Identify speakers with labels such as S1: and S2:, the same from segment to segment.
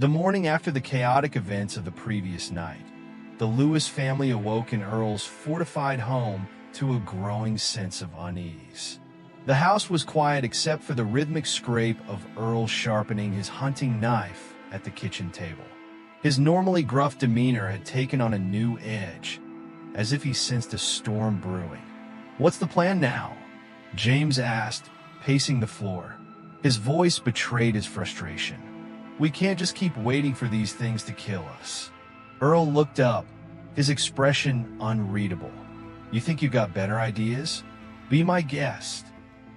S1: The morning after the chaotic events of the previous night, the Lewis family awoke in Earl's fortified home to a growing sense of unease. The house was quiet except for the rhythmic scrape of Earl sharpening his hunting knife at the kitchen table. His normally gruff demeanor had taken on a new edge, as if he sensed a storm brewing. "What's the plan now?" James asked, pacing the floor. His voice betrayed his frustration. "We can't just keep waiting for these things to kill us." Earl looked up, his expression unreadable. "You think you got better ideas? Be my guest."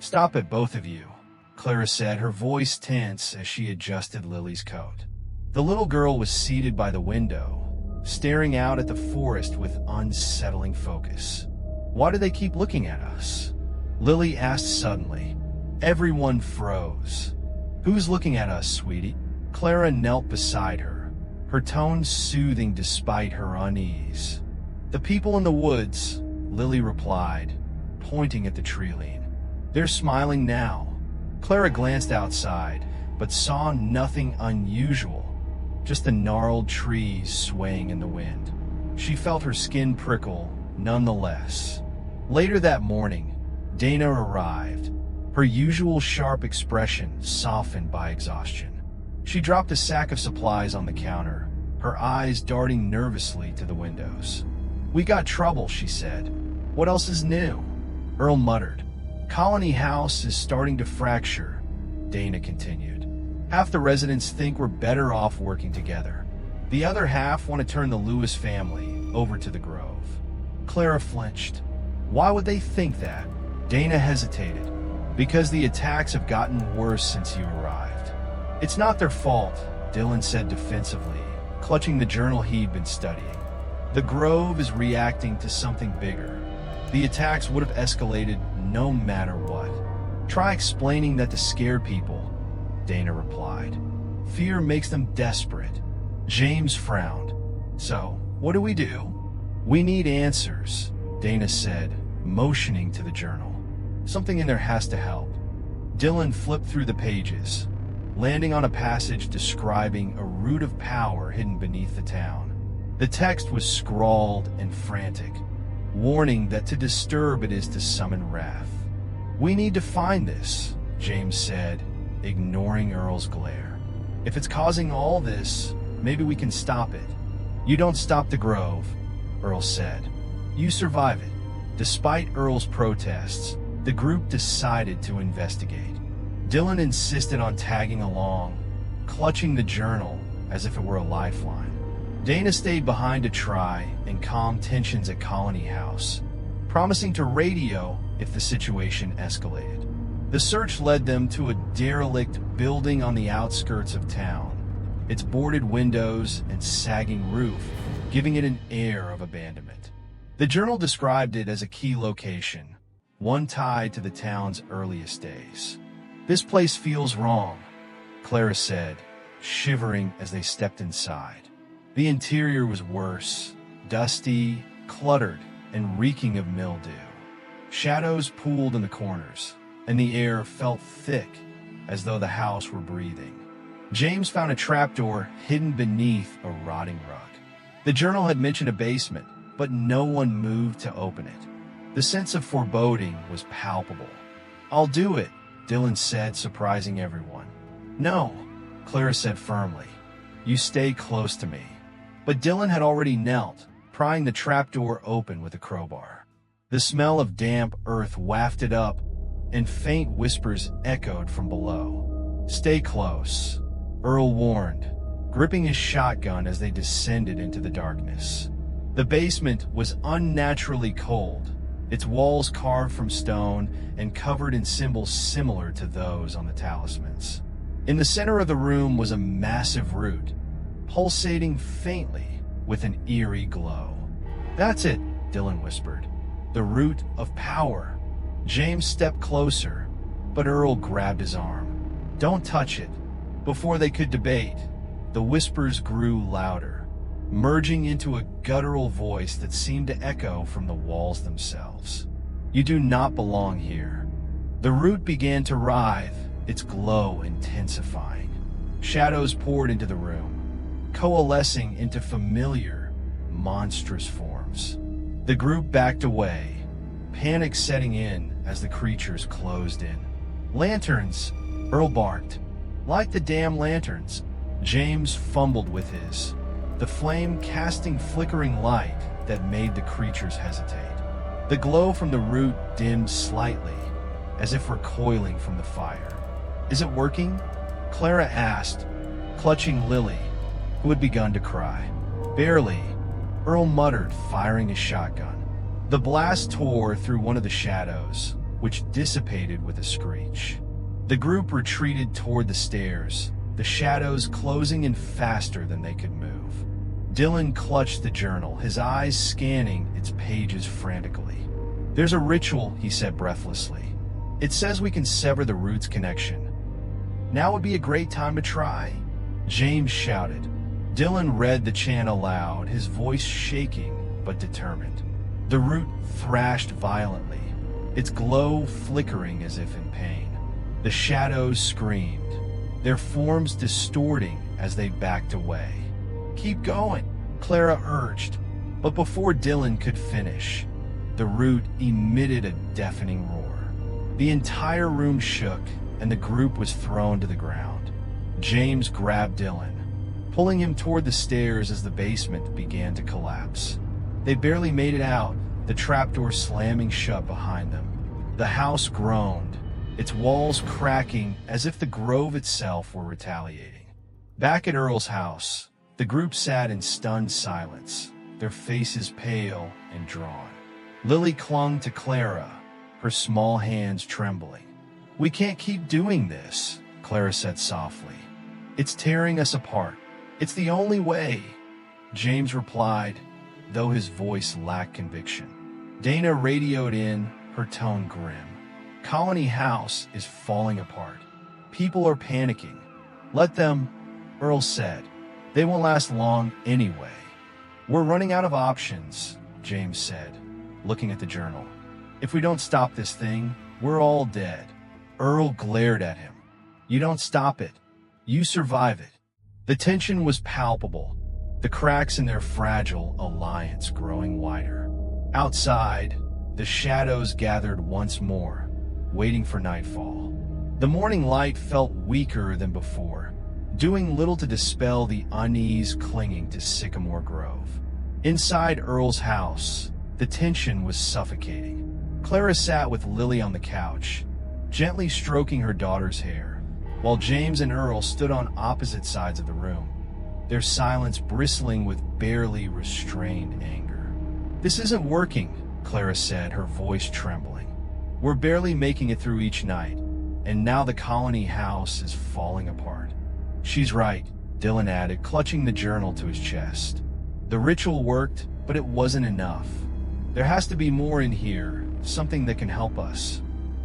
S1: "Stop it, both of you," Clara said, her voice tense as she adjusted Lily's coat. The little girl was seated by the window, staring out at the forest with unsettling focus. "Why do they keep looking at us?" Lily asked suddenly. Everyone froze. "Who's looking at us, sweetie?" Clara knelt beside her, her tone soothing despite her unease. "The people in the woods," Lily replied, pointing at the tree-line. "They're smiling now." Clara glanced outside, but saw nothing unusual, just the gnarled trees swaying in the wind. She felt her skin prickle, nonetheless. Later that morning, Dana arrived, her usual sharp expression softened by exhaustion. She dropped a sack of supplies on the counter, her eyes darting nervously to the windows. "We got trouble," she said. "What else is new?" Earl muttered. "Colony House is starting to fracture," Dana continued. "Half the residents think we're better off working together. The other half want to turn the Lewis family over to the Grove." Clara flinched. "Why would they think that?" Dana hesitated. "Because the attacks have gotten worse since you arrived." "It's not their fault," Dylan said defensively, clutching the journal he'd been studying. "The Grove is reacting to something bigger. The attacks would have escalated no matter what." "Try explaining that to scare people," Dana replied. "Fear makes them desperate." James frowned. "So, what do we do?" "We need answers," Dana said, motioning to the journal. "Something in there has to help." Dylan flipped through the pages, landing on a passage describing a root of power hidden beneath the town. The text was scrawled and frantic, warning that to disturb it is to summon wrath. "We need to find this," James said, ignoring Earl's glare. "If it's causing all this, maybe we can stop it." "You don't stop the Grove," Earl said. "You survive it." Despite Earl's protests, the group decided to investigate. Dylan insisted on tagging along, clutching the journal as if it were a lifeline. Dana stayed behind to try and calm tensions at Colony House, promising to radio if the situation escalated. The search led them to a derelict building on the outskirts of town, its boarded windows and sagging roof giving it an air of abandonment. The journal described it as a key location, one tied to the town's earliest days. "This place feels wrong," Clara said, shivering as they stepped inside. The interior was worse, dusty, cluttered, and reeking of mildew. Shadows pooled in the corners, and the air felt thick, as though the house were breathing. James found a trapdoor hidden beneath a rotting rug. The journal had mentioned a basement, but no one moved to open it. The sense of foreboding was palpable. "I'll do it," Dylan said, surprising everyone. "No," Clara said firmly. "You stay close to me." But Dylan had already knelt, prying the trapdoor open with a crowbar. The smell of damp earth wafted up, and faint whispers echoed from below. "Stay close," Earl warned, gripping his shotgun as they descended into the darkness. The basement was unnaturally cold, its walls carved from stone and covered in symbols similar to those on the talismans. In the center of the room was a massive root, pulsating faintly with an eerie glow. "That's it," Dylan whispered. "The root of power." James stepped closer, but Earl grabbed his arm. "Don't touch it." Before they could debate, the whispers grew louder, merging into a guttural voice that seemed to echo from the walls themselves. "You do not belong here." The root began to writhe, its glow intensifying. Shadows poured into the room, coalescing into familiar, monstrous forms. The group backed away, panic setting in as the creatures closed in. "Lanterns!" Earl barked. "Like the damn lanterns!" James fumbled with his, the flame casting flickering light that made the creatures hesitate. The glow from the root dimmed slightly, as if recoiling from the fire. "Is it working?" Clara asked, clutching Lily, who had begun to cry. "Barely," Earl muttered, firing his shotgun. The blast tore through one of the shadows, which dissipated with a screech. The group retreated toward the stairs, the shadows closing in faster than they could move. Dylan clutched the journal, his eyes scanning its pages frantically. "There's a ritual," he said breathlessly. "It says we can sever the root's connection. Now would be a great time to try," James shouted. Dylan read the chant aloud, his voice shaking but determined. The root thrashed violently, its glow flickering as if in pain. The shadows screamed, their forms distorting as they backed away. "Keep going," Clara urged, but before Dylan could finish, the root emitted a deafening roar. The entire room shook, and the group was thrown to the ground. James grabbed Dylan, pulling him toward the stairs as the basement began to collapse. They barely made it out, the trapdoor slamming shut behind them. The house groaned, its walls cracking as if the grove itself were retaliating. Back at Earl's house, the group sat in stunned silence, their faces pale and drawn. Lily clung to Clara, her small hands trembling. "We can't keep doing this," Clara said softly. "It's tearing us apart. It's the only way," James replied, though his voice lacked conviction. Dana radioed in, her tone grim. "Colony House is falling apart. People are panicking. Let them," Earl said. "They won't last long anyway." "We're running out of options," James said, looking at the journal. "If we don't stop this thing, we're all dead." Earl glared at him. "You don't stop it. You survive it." The tension was palpable, the cracks in their fragile alliance growing wider. Outside, the shadows gathered once more, waiting for nightfall. The morning light felt weaker than before, doing little to dispel the unease clinging to Sycamore Grove. Inside Earl's house, the tension was suffocating. Clara sat with Lily on the couch, gently stroking her daughter's hair, while James and Earl stood on opposite sides of the room, their silence bristling with barely restrained anger. "This isn't working," Clara said, her voice trembling. "We're barely making it through each night, and now the colony house is falling apart." "She's right," Dylan added, clutching the journal to his chest. "The ritual worked, but it wasn't enough. There has to be more in here, something that can help us."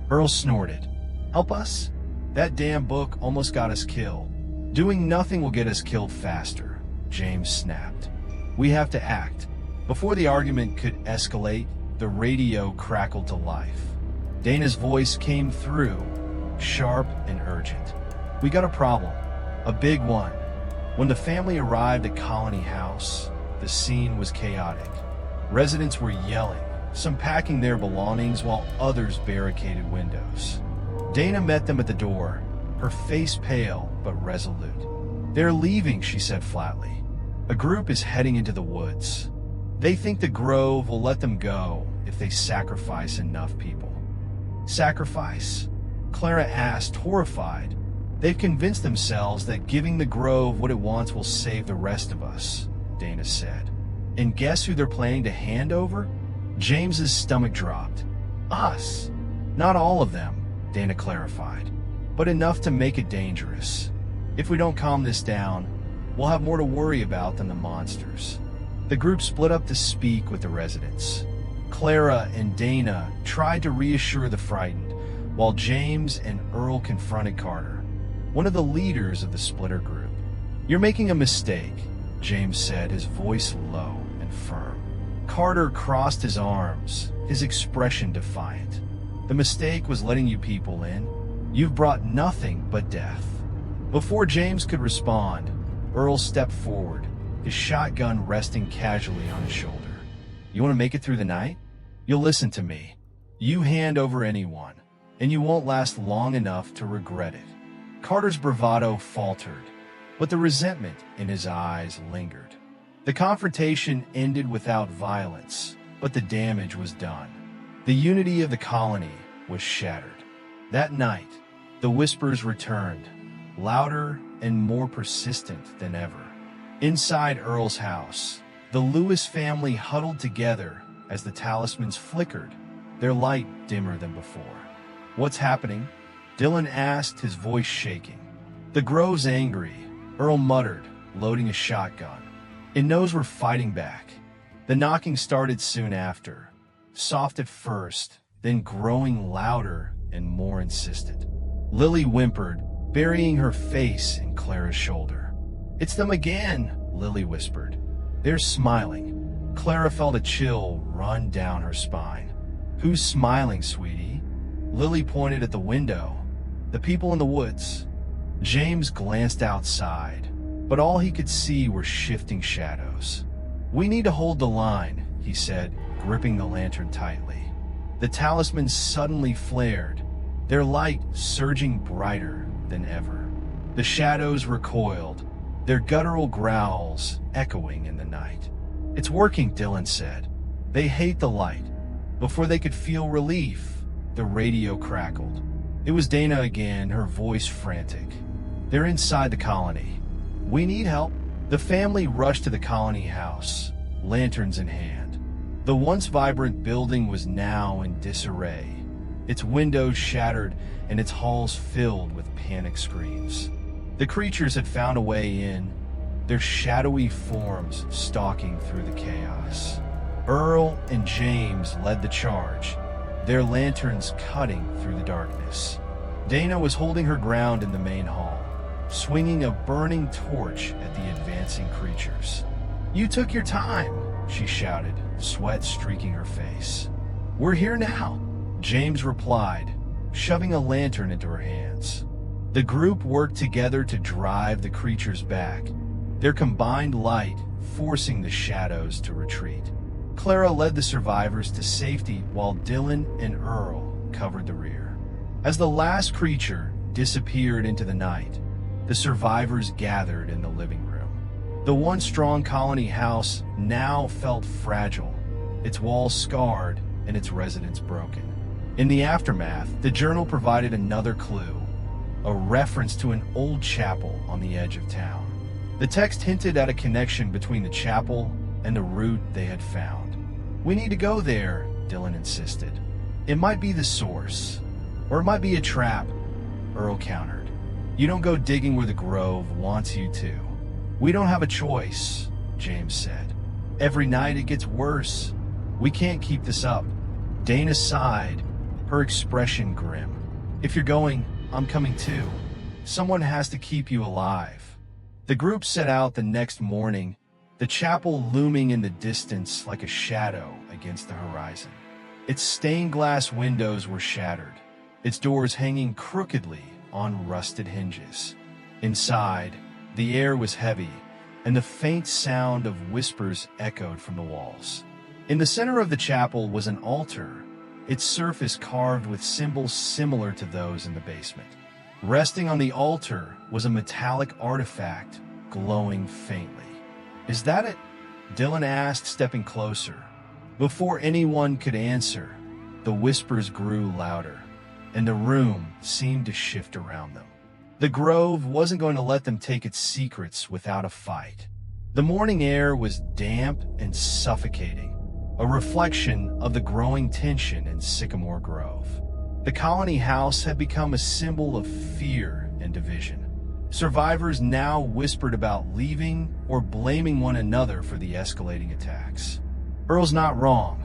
S1: Earl snorted. "Help us? That damn book almost got us killed. Doing nothing will get us killed faster," James snapped. "We have to act." Before the argument could escalate, the radio crackled to life. Dana's voice came through, sharp and urgent. "We got a problem. A big one." When the family arrived at Colony House, the scene was chaotic. Residents were yelling, some packing their belongings while others barricaded windows. Dana met them at the door, her face pale but resolute. "They're leaving," she said flatly. "A group is heading into the woods. They think the Grove will let them go if they sacrifice enough people." "Sacrifice?" Clara asked, horrified. "They've convinced themselves that giving the Grove what it wants will save the rest of us," Dana said. "And guess who they're planning to hand over?" James's stomach dropped. "Us." "Not all of them," Dana clarified, "but enough to make it dangerous. If we don't calm this down, we'll have more to worry about than the monsters." The group split up to speak with the residents. Clara and Dana tried to reassure the frightened, while James and Earl confronted Carter, one of the leaders of the splitter group. "You're making a mistake," James said, his voice low and firm. Carter crossed his arms, his expression defiant. "The mistake was letting you people in. You've brought nothing but death." Before James could respond, Earl stepped forward, his shotgun resting casually on his shoulder. You want to make it through the night? You'll listen to me. You hand over anyone, and you won't last long enough to regret it. Carter's bravado faltered, but the resentment in his eyes lingered. The confrontation ended without violence, but the damage was done. The unity of the colony was shattered. That night, the whispers returned, louder and more persistent than ever. Inside Earl's house, the Lewis family huddled together as the talismans flickered, their light dimmer than before. What's happening? Dylan asked, his voice shaking. The Grove's angry, Earl muttered, loading a shotgun. It knows we're fighting back. The knocking started soon after, soft at first, then growing louder and more insistent. Lily whimpered, burying her face in Clara's shoulder. It's them again, Lily whispered. They're smiling. Clara felt a chill run down her spine. Who's smiling, sweetie? Lily pointed at the window. The people in the woods. James glanced outside, but all he could see were shifting shadows. We need to hold the line, he said, gripping the lantern tightly. The talismans suddenly flared, their light surging brighter than ever. The shadows recoiled, their guttural growls echoing in the night. It's working, Dylan said. They hate the light. Before they could feel relief, the radio crackled. It was Dana again, her voice frantic. They're inside the colony. We need help. The family rushed to the colony house, lanterns in hand. The once vibrant building was now in disarray, its windows shattered and its halls filled with panic screams. The creatures had found a way in, their shadowy forms stalking through the chaos. Earl and James led the charge, their lanterns cutting through the darkness. Dana was holding her ground in the main hall, swinging a burning torch at the advancing creatures. You took your time, she shouted, sweat streaking her face. We're here now, James replied, shoving a lantern into her hands. The group worked together to drive the creatures back, their combined light forcing the shadows to retreat. Clara led the survivors to safety while Dylan and Earl covered the rear. As the last creature disappeared into the night, the survivors gathered in the living room. The once strong colony house now felt fragile, its walls scarred and its residents broken. In the aftermath, the journal provided another clue, a reference to an old chapel on the edge of town. The text hinted at a connection between the chapel and the route they had found. We need to go there, Dylan insisted. It might be the source, or it might be a trap, Earl countered. You don't go digging where the Grove wants you to. We don't have a choice, James said. Every night it gets worse. We can't keep this up. Dana sighed, her expression grim. If you're going, I'm coming too. Someone has to keep you alive. The group set out the next morning, the chapel looming in the distance like a shadow against the horizon. Its stained glass windows were shattered, its doors hanging crookedly on rusted hinges. Inside, the air was heavy, and the faint sound of whispers echoed from the walls. In the center of the chapel was an altar, its surface carved with symbols similar to those in the basement. Resting on the altar was a metallic artifact, glowing faintly. Is that it? Dylan asked, stepping closer. Before anyone could answer, the whispers grew louder, and the room seemed to shift around them. The Grove wasn't going to let them take its secrets without a fight. The morning air was damp and suffocating, a reflection of the growing tension in Sycamore Grove. The colony house had become a symbol of fear and division. Survivors now whispered about leaving or blaming one another for the escalating attacks. Earl's not wrong,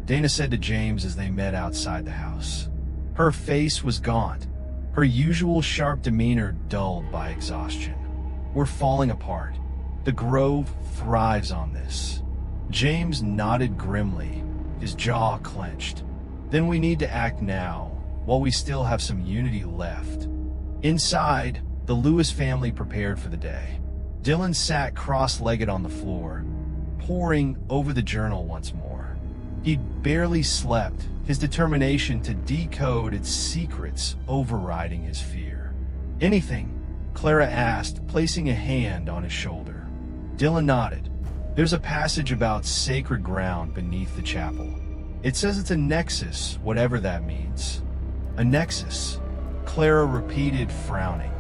S1: Dana said to James as they met outside the house. Her face was gaunt, her usual sharp demeanor dulled by exhaustion. We're falling apart. The Grove thrives on this. James nodded grimly, his jaw clenched. Then we need to act now, while we still have some unity left. Inside, the Lewis family prepared for the day. Dylan sat cross-legged on the floor, poring over the journal once more. He'd barely slept, his determination to decode its secrets overriding his fear. "Anything?" Clara asked, placing a hand on his shoulder. Dylan nodded. "There's a passage about sacred ground beneath the chapel. It says it's a nexus, whatever that means." "A nexus?" Clara repeated, frowning.